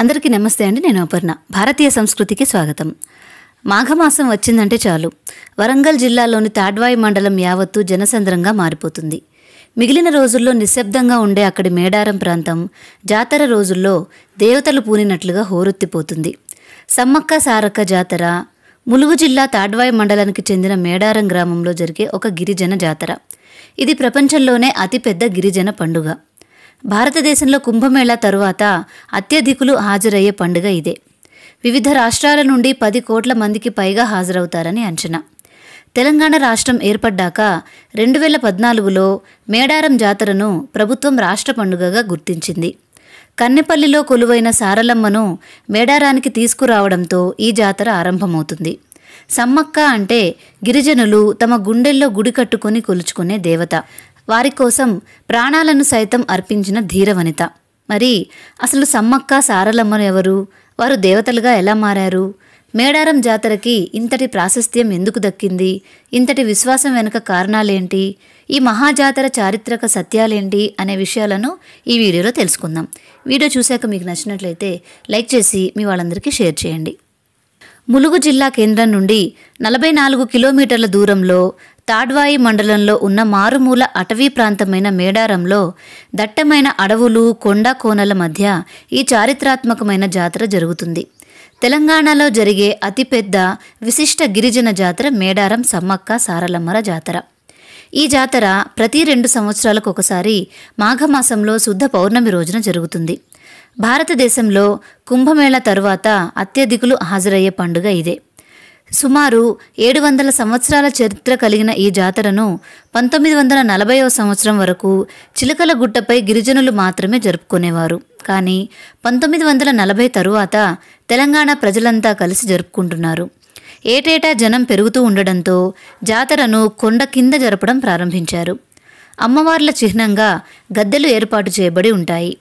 అందరికీ నమస్తే అండి. నేను అపర్ణ. భారతీయ సంస్కృతికి స్వాగతం. మాఘమాసం వచ్చిందంటే చాలు వరంగల్ జిల్లాలోని తాడ్వాయి మండలం యావత్తు జనసంద్రంగా మారిపోతుంది. మిగిలిన రోజుల్లో నిశ్శబ్దంగా ఉండే అక్కడి మేడారం ప్రాంతం జాతర రోజుల్లో దేవతలు పూనినట్లుగా హోరెత్తిపోతుంది. సమ్మక్క సారక్క జాతర ములుగు జిల్లా తాడ్వాయి మండలానికి చెందిన మేడారం గ్రామంలో జరిగే ఒక గిరిజన జాతర. ఇది ప్రపంచంలోనే అతిపెద్ద గిరిజన పండుగ. భారతదేశంలో కుంభమేళా తరువాత అత్యధికులు హాజరయ్యే పండుగ ఇదే. వివిధ రాష్ట్రాల నుండి 10 కోట్ల మందికి పైగా హాజరవుతారని అంచనా. తెలంగాణ రాష్ట్రం ఏర్పడ్డాక 2014లో మేడారం జాతరను ప్రభుత్వం రాష్ట్ర పండుగగా గుర్తించింది. కన్నెపల్లిలో కొలువైన సారలమ్మను మేడారానికి తీసుకురావడంతో ఈ జాతర ఆరంభమవుతుంది. సమ్మక్క అంటే గిరిజనులు తమ గుండెల్లో గుడి కట్టుకొని కొలుచుకునే దేవత. వారి కోసం ప్రాణాలను సైతం అర్పించిన ధీరవనిత. మరి అసలు సమ్మక్క సారలమ్మను ఎవరు? వారు దేవతలుగా ఎలా మారారు? మేడారం జాతరకి ఇంతటి ప్రాశస్త్యం ఎందుకు దక్కింది? ఇంతటి విశ్వాసం వెనుక కారణాలేంటి? ఈ మహాజాతర చారిత్రక సత్యాలేంటి అనే విషయాలను ఈ వీడియోలో తెలుసుకుందాం. వీడియో చూశాక మీకు నచ్చినట్లయితే లైక్ చేసి మీ వాళ్ళందరికీ షేర్ చేయండి. ములుగు జిల్లా కేంద్రం నుండి 44 కిలోమీటర్ల దూరంలో తాడ్వాయి మండలంలో ఉన్న మారుమూల అటవీ ప్రాంతమైన మేడారంలో దట్టమైన అడవులు, కొండ కోనల మధ్య ఈ చారిత్రాత్మకమైన జాతర జరుగుతుంది. తెలంగాణలో జరిగే అతిపెద్ద విశిష్ట గిరిజన జాతర మేడారం సమ్మక్క సారలమ్మల జాతర. ఈ జాతర ప్రతి 2 సంవత్సరాలకు ఒకసారి మాఘమాసంలో శుద్ధ పౌర్ణమి రోజున జరుగుతుంది. భారతదేశంలో కుంభమేళా తరువాత అత్యధికులు హాజరయ్యే పండుగ ఇదే. సుమారు 700 సంవత్సరాల చరిత్ర కలిగిన ఈ జాతరను 1940వ సంవత్సరం వరకు చిలకల గుట్టపై గిరిజనులు మాత్రమే జరుపుకునేవారు. కానీ 1940 తరువాత తెలంగాణ ప్రజలంతా కలిసి జరుపుకుంటున్నారు. ఏటేటా జనం పెరుగుతూ ఉండడంతో జాతరను కొండ కింద జరపడం ప్రారంభించారు. అమ్మవార్ల చిహ్నంగా గద్దెలు ఏర్పాటు చేయబడి ఉంటాయి.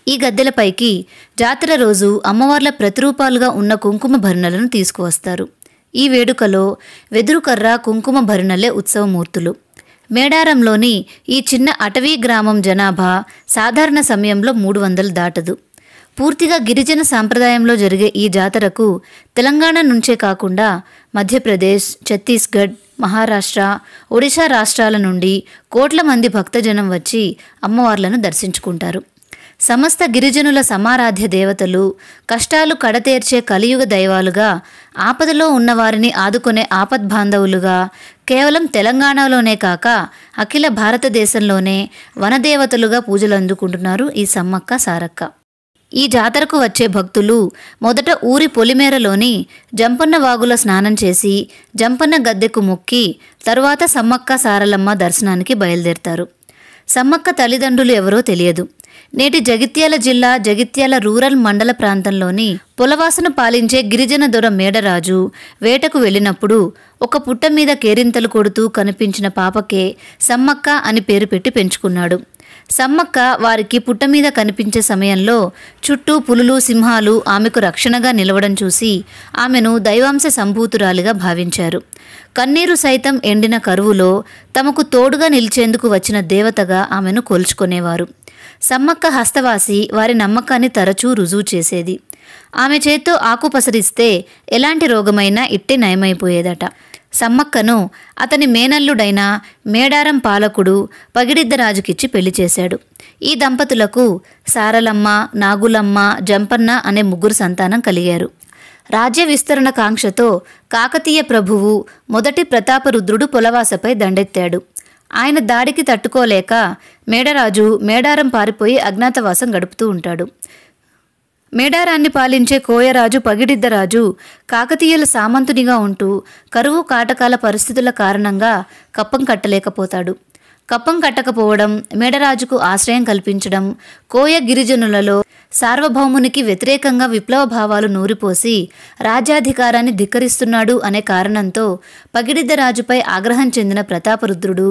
ఈ గద్దెలపైకి జాతర రోజు అమ్మవార్ల ప్రతిరూపాలుగా ఉన్న కుంకుమ భరిణలను తీసుకువస్తారు. ఈ వేడుకలో వెదురుకర్ర, కుంకుమ భరిణలే ఉత్సవమూర్తులు. మేడారంలోని ఈ చిన్న అటవీ గ్రామం జనాభా సాధారణ సమయంలో 300 దాటదు. పూర్తిగా గిరిజన సాంప్రదాయంలో జరిగే ఈ జాతరకు తెలంగాణ నుంచే కాకుండా మధ్యప్రదేశ్, ఛత్తీస్గఢ్, మహారాష్ట్ర, ఒడిశా రాష్ట్రాల నుండి కోట్ల మంది భక్తజనం వచ్చి అమ్మవార్లను దర్శించుకుంటారు. సమస్త గిరిజనుల సమారాధ్య దేవతలు, కష్టాలు కడతేర్చే కలియుగ దైవాలుగా, ఆపదలో ఉన్నవారిని ఆదుకునే ఆపద్బాంధవులుగా కేవలం తెలంగాణలోనే కాక అఖిల భారతదేశంలోనే వనదేవతలుగా పూజలు అందుకుంటున్నారు ఈ సమ్మక్క సారక్క. ఈ జాతరకు వచ్చే భక్తులు మొదట ఊరి పొలిమేరలోని జంపన్న వాగులో స్నానం చేసి జంపన్న గద్దెకు మొక్కి తరువాత సమ్మక్క సారలమ్మ దర్శనానికి బయలుదేరతారు. సమ్మక్క తల్లిదండ్రులు ఎవరో తెలియదు. నేటి జగిత్యాల జిల్లా జగిత్యాల రూరల్ మండల ప్రాంతంలోని పొలవాసను పాలించే గిరిజన దొర మేడరాజు వేటకు వెళ్ళినప్పుడు ఒక పుట్ట మీద కేరింతలు కొడుతూ కనిపించిన పాపకే సమ్మక్క అని పేరు పెట్టి పెంచుకున్నాడు. సమ్మక్క వారికి పుట్ట మీద కనిపించే సమయంలో చుట్టూ పులులు, సింహాలు ఆమెకు రక్షణగా నిలవడం చూసి ఆమెను దైవాంశ సంభూతురాలిగా భావించారు. కన్నీరు సైతం ఎండిన కరువులో తమకు తోడుగా నిలిచేందుకు వచ్చిన దేవతగా ఆమెను కొలుచుకునేవారు. సమ్మక్క హస్తవాసి వారి నమ్మకాన్ని తరచూ రుజువు చేసేది. ఆమె చేత్తో ఆకు పసరిస్తే ఎలాంటి రోగమైనా ఇట్టే నయమైపోయేదట. సమ్మక్కను అతని మేనల్లుడైన మేడారం పాలకుడు పగిడిద్దరాజుకిచ్చి పెళ్లి చేశాడు. ఈ దంపతులకు సారలమ్మ, నాగులమ్మ, జంపన్న అనే 3 సంతానం కలిగారు. రాజ్య విస్తరణ కాంక్షతో కాకతీయ ప్రభువు మొదటి ప్రతాపరుద్రుడు పొలవాసపై దండెత్తాడు. ఆయన దాడికి తట్టుకోలేక మేడరాజు మేడారం పారిపోయి అజ్ఞాతవాసం గడుపుతూ ఉంటాడు. మేడారాన్ని పాలించే కోయరాజు పగిడిద్దరాజు కాకతీయుల సామంతునిగా ఉంటూ కరువు కాటకాల పరిస్థితుల కారణంగా కప్పం కట్టలేకపోతాడు. కప్పం కట్టకపోవడం, మేడరాజుకు ఆశ్రయం కల్పించడం, కోయ గిరిజనులలో సార్వభౌమునికి వ్యతిరేకంగా విప్లవ భావాలు నూరిపోసి రాజ్యాధికారాన్ని ధిక్కరిస్తున్నాడు అనే కారణంతో పగిడిద్దరాజుపై ఆగ్రహం చెందిన ప్రతాపరుద్రుడు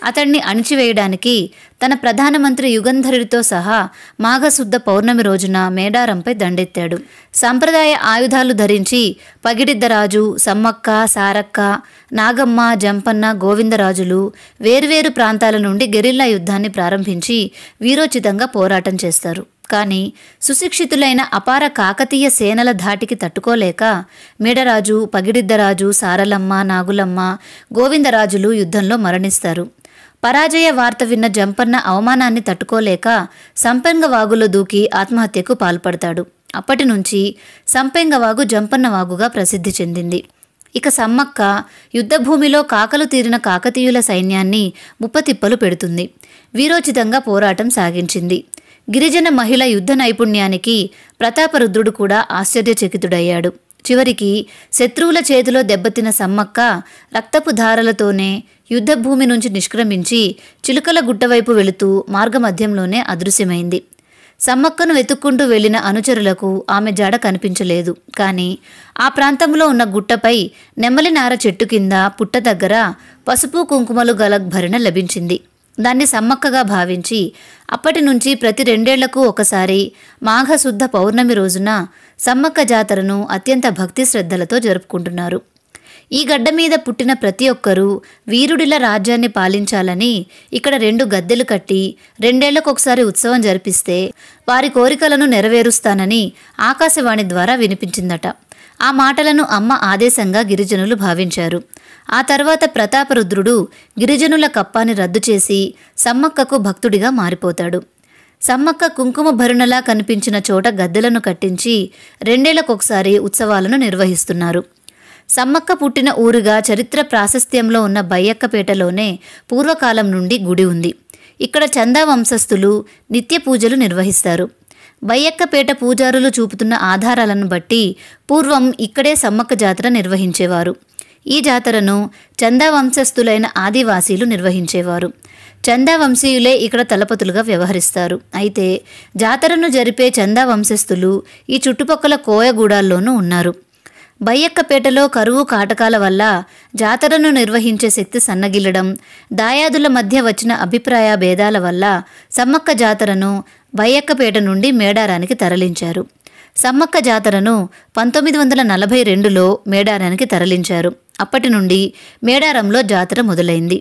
అతన్ని అణిచివేయడానికి తన ప్రధానమంత్రి యుగంధరుడితో సహా మాఘశుద్ధ పౌర్ణమి రోజున మేడారంపై దండెత్తాడు. సంప్రదాయ ఆయుధాలు ధరించి పగిడిద్దరాజు, సమ్మక్క, సారక్క, నాగమ్మ, జంపన్న, గోవిందరాజులు వేర్వేరు ప్రాంతాల నుండి గెరిల్లా యుద్ధాన్ని ప్రారంభించి వీరోచితంగా పోరాటం చేస్తారు. కానీ సుశిక్షితులైన అపార కాకతీయ సేనల ధాటికి తట్టుకోలేక మేడరాజు, పగిడిద్దరాజు, సారలమ్మ, నాగులమ్మ, గోవిందరాజులు యుద్ధంలో మరణిస్తారు. పరాజయ వార్త విన్న జంపన్న అవమానాన్ని తట్టుకోలేక సంపెంగవాగులో దూకి ఆత్మహత్యకు పాల్పడతాడు. అప్పటి నుంచి సంపెంగవాగు జంపన్నవాగుగా ప్రసిద్ధి చెందింది. ఇక సమ్మక్క యుద్ధభూమిలో కాకలు తీరిన కాకతీయుల సైన్యాన్ని ముప్పతిప్పలు పెడుతుంది. వీరోచితంగా పోరాటం సాగించింది. గిరిజన మహిళ యుద్ధ నైపుణ్యానికి ప్రతాపరుద్రుడు కూడా ఆశ్చర్యచకితుడయ్యాడు. చివరికి శత్రువుల చేతిలో దెబ్బతిన్న సమ్మక్క రక్తపు ధారలతోనే యుద్ధభూమి నుంచి నిష్క్రమించి చిలుకల గుట్టవైపు వెళుతూ మార్గమధ్యంలోనే అదృశ్యమైంది. సమ్మక్కను వెతుక్కుంటూ వెళ్లిన అనుచరులకు ఆమె జాడ కనిపించలేదు. కానీ ఆ ప్రాంతంలో ఉన్న గుట్టపై నెమ్మలినార చెట్టు కింద పుట్ట దగ్గర పసుపు కుంకుమలు గల భరణ లభించింది. దాన్ని సమ్మక్కగా భావించి అప్పటి నుంచి ప్రతి 2 ఏళ్లకు ఒకసారి మాఘశుద్ధ పౌర్ణమి రోజున సమ్మక్క జాతరను అత్యంత భక్తి శ్రద్ధలతో జరుపుకుంటున్నారు. ఈ గడ్డ మీద పుట్టిన ప్రతి ఒక్కరూ వీరుడిలా రాజ్యాన్ని పాలించాలని ఇక్కడ 2 గద్దెలు కట్టి 2 ఏళ్లకొకసారి ఉత్సవం జరిపిస్తే వారి కోరికలను నెరవేరుస్తానని ఆకాశవాణి ద్వారా వినిపించిందట. ఆ మాటలను అమ్మ ఆదేశంగా గిరిజనులు భావించారు. ఆ తర్వాత ప్రతాపరుద్రుడు గిరిజనుల కప్పాన్ని రద్దు చేసి సమ్మక్కకు భక్తుడిగా మారిపోతాడు. సమ్మక్క కుంకుమ భరుణలా కనిపించిన చోట గద్దెలను కట్టించి 2 ఏళ్లకొకసారి ఉత్సవాలను నిర్వహిస్తున్నారు. సమ్మక్క పుట్టిన ఊరుగా చరిత్ర ప్రాశస్త్యంలో ఉన్న బయ్యక్కపేటలోనే పూర్వకాలం నుండి గుడి ఉంది. ఇక్కడ చందా వంశస్థులు నిత్య పూజలు నిర్వహిస్తారు. బయ్యక్కపేట పూజారులు చూపుతున్న ఆధారాలను బట్టి పూర్వం ఇక్కడే సమ్మక్క జాతర నిర్వహించేవారు. ఈ జాతరను చందా వంశస్థులైన ఆదివాసీలు నిర్వహించేవారు. చందా వంశీయులే ఇక్కడ తలపతులుగా వ్యవహరిస్తారు. అయితే జాతరను జరిపే చందా వంశస్థులు ఈ చుట్టుపక్కల కోయగూడాల్లోనూ ఉన్నారు. బయ్యక్కపేటలో కరువు కాటకాల వల్ల జాతరను నిర్వహించే శక్తి సన్నగిల్లడం, దాయాదుల మధ్య వచ్చిన అభిప్రాయ భేదాల వల్ల సమ్మక్క జాతరను బయ్యక్కపేట నుండి మేడారానికి తరలించారు. సమ్మక్క జాతరను 1942లో మేడారానికి తరలించారు. అప్పటి నుండి మేడారంలో జాతర మొదలైంది.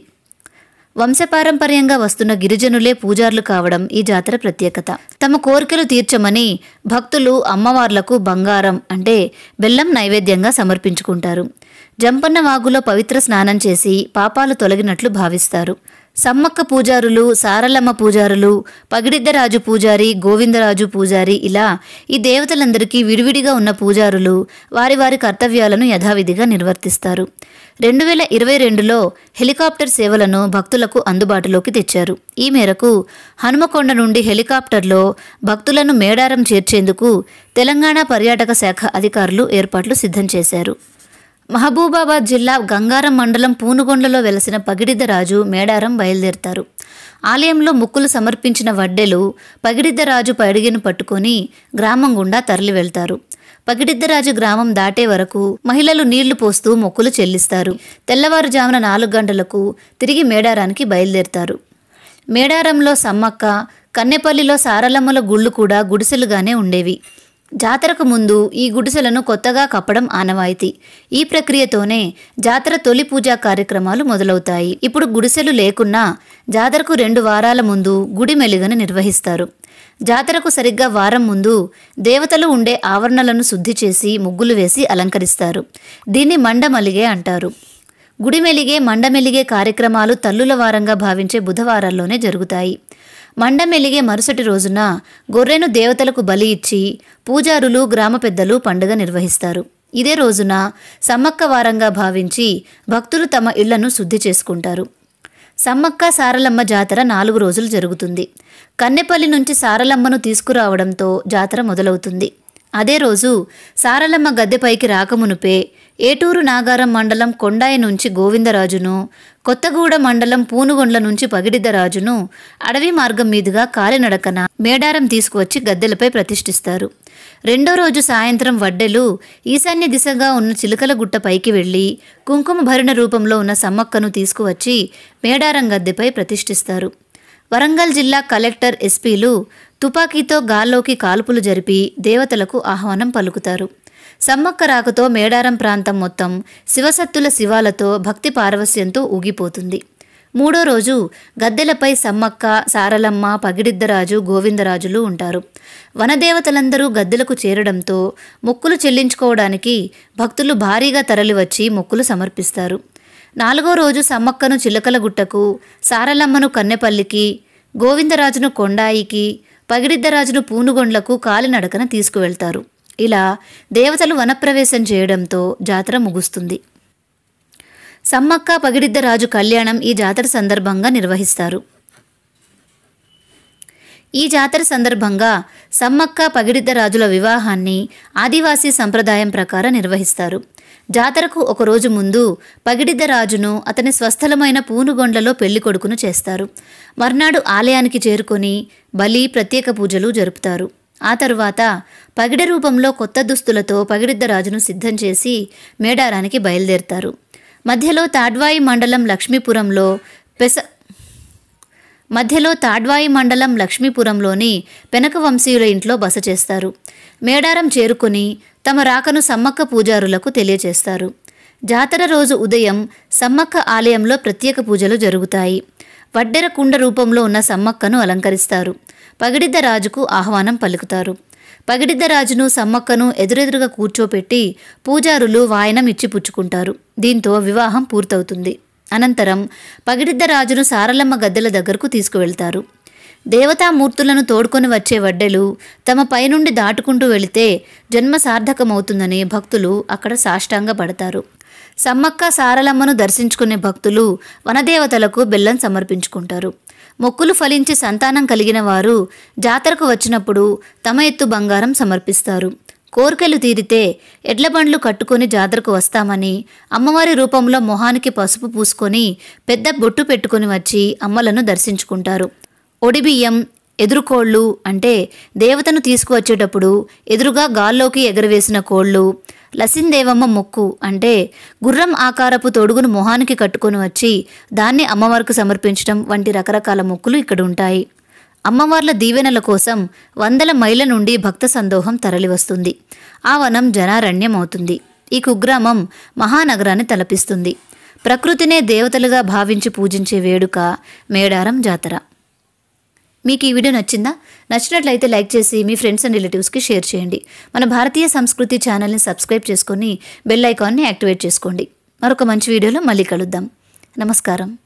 వంశపారంపర్యంగా వస్తున్న గిరిజనులే పూజార్లు కావడం ఈ జాతర ప్రత్యేకత. తమ కోరికలు తీర్చమని భక్తులు అమ్మవార్లకు బంగారం అంటే బెల్లం నైవేద్యంగా సమర్పించుకుంటారు. జంపన్న వాగులో పవిత్ర స్నానం చేసి పాపాలు తొలగినట్లు భావిస్తారు. సమ్మక్క పూజారులు, సారలమ్మ పూజారులు, పగిడిద్దరాజు పూజారి, గోవిందరాజు పూజారి ఇలా ఈ దేవతలందరికీ విడివిడిగా ఉన్న పూజారులు వారి వారి కర్తవ్యాలను యథావిధిగా నిర్వర్తిస్తారు. 2022లో హెలికాప్టర్ సేవలను భక్తులకు అందుబాటులోకి తెచ్చారు. ఈ మేరకు హనుమకొండ నుండి హెలికాప్టర్లో భక్తులను మేడారం చేర్చేందుకు తెలంగాణ పర్యాటక శాఖ అధికారులు ఏర్పాట్లు సిద్ధం చేశారు. మహబూబాబాద్ జిల్లా గంగారం మండలం పూనుగొండలో వెలసిన పగిడిద్దరాజు మేడారం బయలుదేరతారు. ఆలయంలో మొక్కులు సమర్పించిన వడ్డెలు పగిడిద్దరాజు పడిగను పట్టుకొని గ్రామం గుండా తరలి వెళ్తారు. పగిడిద్దరాజు గ్రామం దాటే వరకు మహిళలు నీళ్లు పోస్తూ మొక్కులు చెల్లిస్తారు. తెల్లవారుజామున 4 గంటలకు తిరిగి మేడారానికి బయలుదేరతారు. మేడారంలో సమ్మక్క, కన్నెపల్లిలో సారలమ్మల గుళ్ళు కూడా గుడిసెలుగానే ఉండేవి. జాతరకు ముందు ఈ గుడిసెలను కొత్తగా కప్పడం ఆనవాయితీ. ఈ ప్రక్రియతోనే జాతర తొలి పూజా కార్యక్రమాలు మొదలవుతాయి. ఇప్పుడు గుడిసెలు లేకున్నా జాతరకు 2 వారాల ముందు గుడి మెలుగను నిర్వహిస్తారు. జాతరకు సరిగ్గా వారం ముందు దేవతలు ఉండే ఆవరణలను శుద్ధి చేసి ముగ్గులు వేసి అలంకరిస్తారు. దీన్ని మండమలిగే అంటారు. గుడిమెలిగే, మండమెలిగే కార్యక్రమాలు తల్లుల వారంగా భావించే బుధవారాల్లోనే జరుగుతాయి. మండమెలిగే మరుసటి రోజున గొర్రెను దేవతలకు బలి ఇచ్చి పూజారులు, గ్రామ పెద్దలు పండుగ నిర్వహిస్తారు. ఇదే రోజున సమ్మక్క వారంగా భావించి భక్తులు తమ ఇళ్లను శుద్ధి చేసుకుంటారు. సమ్మక్క సారలమ్మ జాతర 4 రోజులు జరుగుతుంది. కన్నెపల్లి నుంచి సారలమ్మను తీసుకురావడంతో జాతర మొదలవుతుంది. అదే రోజు సారలమ్మ గద్దెపైకి రాకమునుపే ఏటూరు నాగారం మండలం కొండాయి నుంచి గోవిందరాజును, కొత్తగూడ మండలం పూనుగొండ్ల నుంచి పగిడిద్దరాజును అడవి మార్గం మీదుగా కాలినడకన మేడారం తీసుకువచ్చి గద్దెలపై ప్రతిష్ఠిస్తారు. 2వ రోజు సాయంత్రం వడ్డెలు ఈశాన్య దిశగా ఉన్న చిలుకల గుట్ట పైకి వెళ్లి కుంకుమ భరిణ రూపంలో ఉన్న సమ్మక్కను తీసుకువచ్చి మేడారం గద్దెపై ప్రతిష్ఠిస్తారు. వరంగల్ జిల్లా కలెక్టర్, ఎస్పీలు తుపాకీతో గాల్లోకి కాల్పులు జరిపి దేవతలకు ఆహ్వానం పలుకుతారు. సమ్మక్క రాకతో మేడారం ప్రాంతం మొత్తం శివసత్తుల శివాలతో భక్తి పారవస్యంతో ఊగిపోతుంది. మూడో రోజు గద్దెలపై సమ్మక్క, సారలమ్మ, పగిడిద్దరాజు, గోవిందరాజులు ఉంటారు. వనదేవతలందరూ గద్దెలకు చేరడంతో మొక్కులు చెల్లించుకోవడానికి భక్తులు భారీగా తరలివచ్చి మొక్కులు సమర్పిస్తారు. నాలుగో రోజు సమ్మక్కను చిలకలగుట్టకు, సారలమ్మను కన్నెపల్లికి, గోవిందరాజును కొండాయికి, పగిడిద్దరాజును పూనుగొండ్లకు కాలినడకన తీసుకువెళ్తారు. ఇలా దేవతలు వనప్రవేశం చేయడంతో జాతర ముగుస్తుంది. సమ్మక్క పగిడిద్దరాజు కళ్యాణం ఈ జాతర సందర్భంగా నిర్వహిస్తారు. ఈ జాతర సందర్భంగా సమ్మక్క పగిడిద్దరాజుల వివాహాన్ని ఆదివాసీ సంప్రదాయం ప్రకారం నిర్వహిస్తారు. జాతరకు ఒకరోజు ముందు పగిడిద్దరాజును అతని స్వస్థలమైన పూనుగొండ్లలో పెళ్లి కొడుకును చేస్తారు. మర్నాడు ఆలయానికి చేరుకొని బలి, ప్రత్యేక పూజలు జరుపుతారు. ఆ తరువాత పగిడ రూపంలో కొత్త దుస్తులతో పగిడిద్దరాజును సిద్ధం చేసి మేడారానికి బయలుదేరుతారు. మధ్యలో తాడ్వాయి మండలం లక్ష్మీపురంలోని పెనక వంశీయుల ఇంట్లో బస చేస్తారు. మేడారం చేరుకుని తమ రాకను సమ్మక్క పూజారులకు తెలియచేస్తారు. జాతర రోజు ఉదయం సమ్మక్క ఆలయంలో ప్రత్యేక పూజలు జరుగుతాయి. వడ్డెర కుండ రూపంలో ఉన్న సమ్మక్కను అలంకరిస్తారు. పగిడిద్దరాజుకు ఆహ్వానం పలుకుతారు. పగిడిద్దరాజును, సమ్మక్కను ఎదురెదురుగా కూర్చోపెట్టి పూజారులు వాయనం ఇచ్చి పుచ్చుకుంటారు. దీంతో వివాహం పూర్తవుతుంది. అనంతరం పగిడిద్దరాజును సారలమ్మ గద్దెల దగ్గరకు తీసుకువెళ్తారు. దేవతామూర్తులను తోడుకొని వచ్చే వడ్డెలు తమ పైనుండి దాటుకుంటూ వెళితే జన్మ సార్థకమవుతుందని భక్తులు అక్కడ సాష్టాంగ పడతారు. సమ్మక్క, సారలమ్మను దర్శించుకునే భక్తులు వనదేవతలకు బెల్లం సమర్పించుకుంటారు. మొక్కులు ఫలించి సంతానం కలిగిన వారు జాతరకు వచ్చినప్పుడు తమ ఎత్తు బంగారం సమర్పిస్తారు. కోరికలు తీరితే ఎడ్ల బండ్లు కట్టుకొని జాతరకు వస్తామని, అమ్మవారి రూపంలో మొహానికి పసుపు పూసుకొని పెద్ద బొట్టు పెట్టుకొని వచ్చి అమ్మలను దర్శించుకుంటారు. ఒడిబియ్యం, ఎదురుకోళ్ళు అంటే దేవతను తీసుకువచ్చేటప్పుడు ఎదురుగా గాల్లోకి ఎగరవేసిన కోళ్ళు, లసిందేవమ్మ మొక్కు అంటే గుర్రం ఆకారపు తొడుగును మొహానికి కట్టుకొని వచ్చి దాన్ని అమ్మవారికి సమర్పించడం వంటి రకరకాల మొక్కులు ఇక్కడ ఉంటాయి. అమ్మవార్ల దీవెనల కోసం వందల మైళ్ళ నుండి భక్త సందోహం తరలివస్తుంది. ఆ వనం జనారణ్యం అవుతుంది. ఈ కుగ్రామం మహానగరాన్ని తలపిస్తుంది. ప్రకృతినే దేవతలుగా భావించి పూజించే వేడుక మేడారం జాతర. మీకు ఈ వీడియో నచ్చిందా? నచ్చినట్లయితే లైక్ చేసి మీ ఫ్రెండ్స్ అండ్ రిలేటివ్స్కి షేర్ చేయండి. మన భారతీయ సంస్కృతి ఛానల్ని సబ్స్క్రైబ్ చేసుకొని బెల్ ఐకాన్ని యాక్టివేట్ చేసుకోండి. మరొక మంచి వీడియోలో మళ్ళీ కలుద్దాం. నమస్కారం.